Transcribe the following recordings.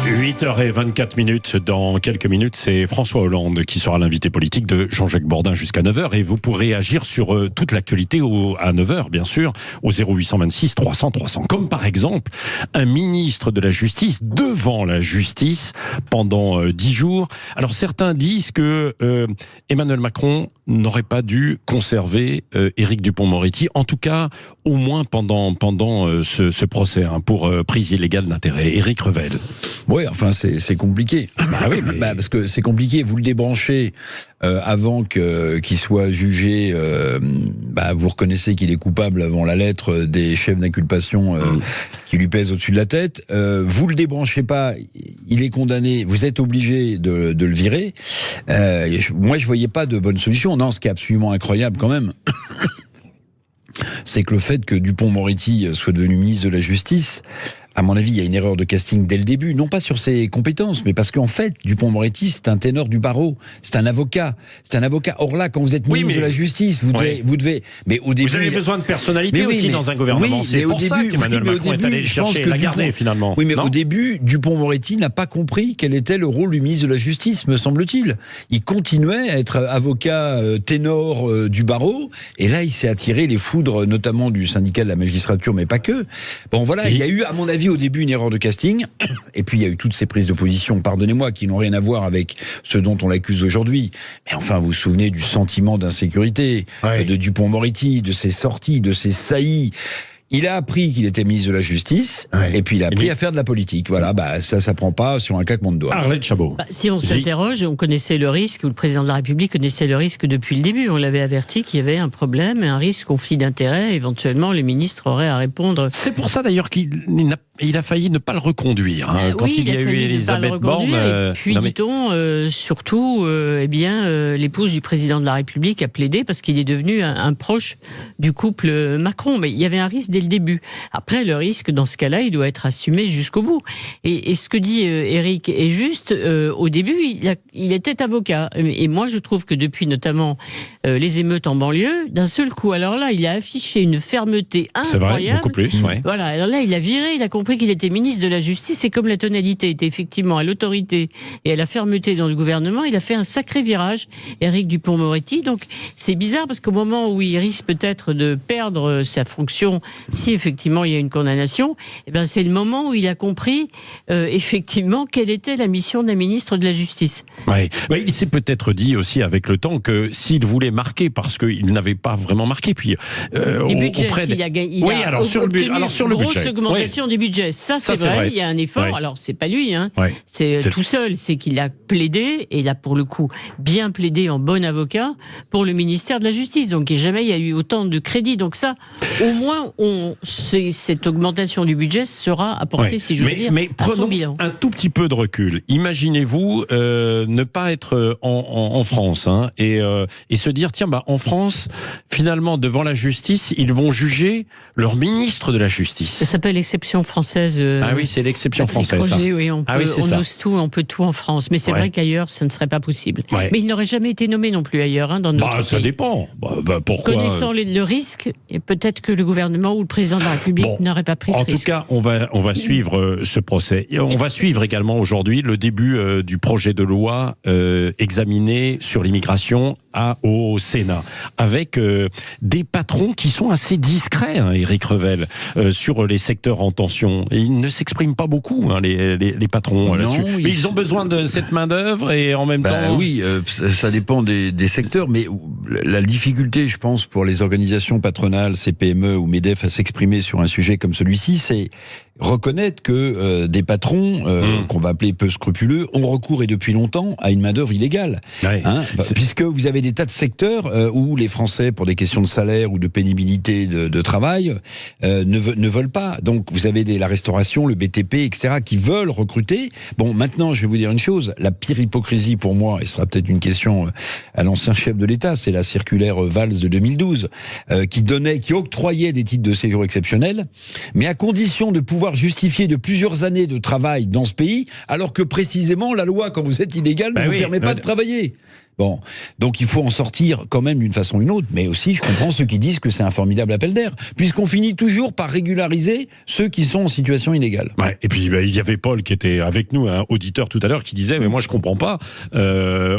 8h24 dans quelques minutes, c'est François Hollande qui sera l'invité politique de Jean-Jacques Bourdin jusqu'à 9h et vous pourrez agir sur toute l'actualité à 9h bien sûr au 0826 300 300 comme par exemple un ministre de la Justice devant la justice pendant 10 jours. Alors certains disent que Emmanuel Macron n'aurait pas dû conserver Éric Dupond-Moretti, en tout cas au moins pendant ce procès pour prise illégale d'intérêt. Éric Revel. Oui, enfin c'est compliqué. Bah oui, mais... parce que c'est compliqué. Vous le débranchez avant qu'il soit jugé. Vous reconnaissez qu'il est coupable avant la lettre des chefs d'inculpation qui lui pèsent au-dessus de la tête. Vous le débranchez pas, il est condamné. Vous êtes obligé de le virer. Moi, je voyais pas de bonne solution. Non, ce qui est absolument incroyable quand même. C'est que le fait que Dupond-Moretti soit devenu ministre de la Justice, à mon avis, il y a une erreur de casting dès le début, non pas sur ses compétences, mais parce qu'en fait, Dupond-Moretti, c'est un ténor du barreau, c'est un avocat. Or là, quand vous êtes ministre de la Justice, vous devez. Mais au début, vous avez besoin de personnalité aussi dans un gouvernement. C'est pour ça qu'Emmanuel Macron est allé le chercher et la garder finalement. Oui, mais au début, Dupond-Moretti n'a pas compris quel était le rôle du ministre de la Justice, me semble-t-il. Il continuait à être avocat ténor du barreau, et là, il s'est attiré les foudres, notamment du syndicat de la magistrature, mais pas que. Bon, voilà, il y a eu, à mon avis, au début une erreur de casting, et puis il y a eu toutes ces prises de position, pardonnez-moi, qui n'ont rien à voir avec ce dont on l'accuse aujourd'hui. Mais enfin, vous vous souvenez du sentiment d'insécurité de Dupond-Moretti, de ses sorties, de ses saillies. Il a appris qu'il était ministre de la Justice, et puis il a appris à faire de la politique. Voilà, ça prend pas sur un claquement de doigts. Arlette Chabot. Si on s'interroge, on connaissait le risque, ou le président de la République connaissait le risque depuis le début. On l'avait averti qu'il y avait un problème, un risque, conflit d'intérêts. Éventuellement, les ministres auraient à répondre. C'est pour ça d'ailleurs qu'il a failli ne pas le reconduire. Quand il y a eu Elisabeth Borne. Et puis, dit-on, surtout, l'épouse du président de la République a plaidé parce qu'il est devenu un proche du couple Macron. Mais il y avait un risque dès le début. Après, le risque, dans ce cas-là, il doit être assumé jusqu'au bout. Et ce que dit Éric est juste. Au début, il était avocat. Et moi, je trouve que depuis notamment les émeutes en banlieue, d'un seul coup, alors là, il a affiché une fermeté incroyable. C'est vrai, beaucoup plus. Voilà. Alors là, il a viré, il a compris qu'il était ministre de la Justice. Et comme la tonalité était effectivement à l'autorité et à la fermeté dans le gouvernement, il a fait un sacré virage, Éric Dupond-Moretti. Donc, c'est bizarre parce qu'au moment où il risque peut-être de perdre sa fonction, si effectivement il y a une condamnation, c'est le moment où il a compris effectivement quelle était la mission d'un ministre de la Justice. Il s'est peut-être dit aussi avec le temps que s'il voulait marquer, parce qu'il n'avait pas vraiment marqué, puis les budgets, sur le budget, grosse augmentation du budget. Ça, c'est vrai, il y a un effort. Alors c'est pas lui, c'est tout seul, c'est qu'il a plaidé, et il a pour le coup bien plaidé en bon avocat pour le ministère de la Justice. Donc jamais il y a eu autant de crédits. Donc ça, au moins cette augmentation du budget sera apportée, si je veux dire, mais prenons un tout petit peu de recul. Imaginez-vous ne pas être en France et se dire en France, finalement, devant la justice, ils vont juger leur ministre de la Justice. Ça s'appelle l'exception française. C'est l'exception française. Roger, on ose tout, on peut tout en France. Mais c'est vrai qu'ailleurs, ça ne serait pas possible. Mais il n'aurait jamais été nommé non plus ailleurs dans notre pays. Ça dépend. Pourquoi Connaissant le risque, et peut-être que le gouvernement ou le président de la République n'aurait pas pris ce risque. En tout cas, on va suivre ce procès. Et on va suivre également aujourd'hui le début du projet de loi examiné sur l'immigration au Sénat, avec des patrons qui sont assez discrets, Éric Revel, sur les secteurs en tension. Et ils ne s'expriment pas beaucoup, les patrons là-dessus. Mais ils ont besoin de cette main-d'œuvre et en même temps... Oui, ça dépend des secteurs, mais la difficulté, je pense, pour les organisations patronales, CPME ou MEDEF à s'exprimer sur un sujet comme celui-ci, c'est reconnaître que des patrons, qu'on va appeler peu scrupuleux, ont recours et depuis longtemps à une main-d'œuvre illégale. Puisque vous avez des tas de secteurs où les Français, pour des questions de salaire ou de pénibilité de travail, ne veulent pas. Donc vous avez la restauration, le BTP, etc., qui veulent recruter. Bon, maintenant, je vais vous dire une chose, la pire hypocrisie pour moi, et ce sera peut-être une question à l'ancien chef de l'État, c'est la circulaire Valls de 2012, qui octroyait des titres de séjour exceptionnels, mais à condition de pouvoir justifier de plusieurs années de travail dans ce pays, alors que précisément la loi, quand vous êtes illégal, ne vous permet pas de travailler. Bon, donc il faut en sortir quand même d'une façon ou d'une autre, mais aussi je comprends ceux qui disent que c'est un formidable appel d'air, puisqu'on finit toujours par régulariser ceux qui sont en situation illégale. Ouais, et puis il y avait Paul qui était avec nous, un auditeur tout à l'heure, qui disait mais moi je comprends pas.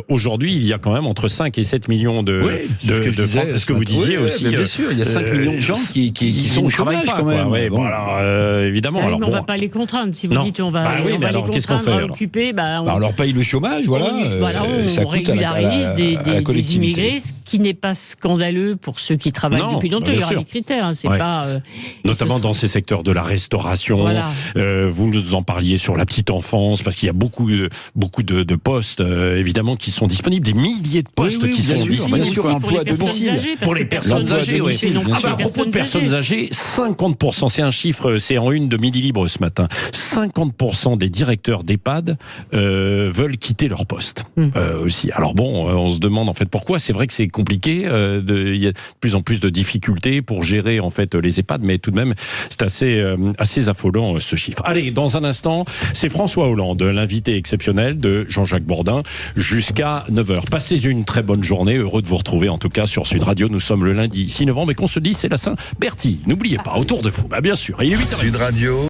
Aujourd'hui, il y a quand même entre 5 et 7 millions de ce que vous disiez aussi. Bien sûr, il y a 5 millions de gens qui sont au chômage quand même. Ouais, bon, alors, évidemment. Ah oui, alors, mais on va pas les contraindre. Si vous dites on va les contraindre à occuper, on leur paye le chômage, on régularise des immigrés, ce qui n'est pas scandaleux pour ceux qui travaillent depuis longtemps. Il y aura des critères, c'est pas... Notamment dans ces secteurs de la restauration. Voilà. Vous nous en parliez sur la petite enfance, parce qu'il y a beaucoup de postes, évidemment, qui sont disponibles, des milliers de postes qui sont disponibles. Pour les personnes âgées, oui. À propos de personnes âgées, 50%, c'est un chiffre, c'est en une de Midi Libre ce matin, 50% des directeurs d'EHPAD veulent quitter leur poste aussi. Alors bon, on se demande en fait pourquoi. C'est vrai que c'est compliqué, il y a de plus en plus de difficultés pour gérer en fait les EHPAD, mais tout de même c'est assez affolant ce chiffre. Allez, dans un instant, c'est François Hollande, l'invité exceptionnel de Jean-Jacques Bourdin, jusqu'à 9h. Passez une très bonne journée, heureux de vous retrouver en tout cas sur Sud Radio. Nous sommes le lundi 6 novembre et qu'on se dit c'est la Saint-Bertie. N'oubliez pas, autour de vous, bien sûr, il est 8h. Sud Radio.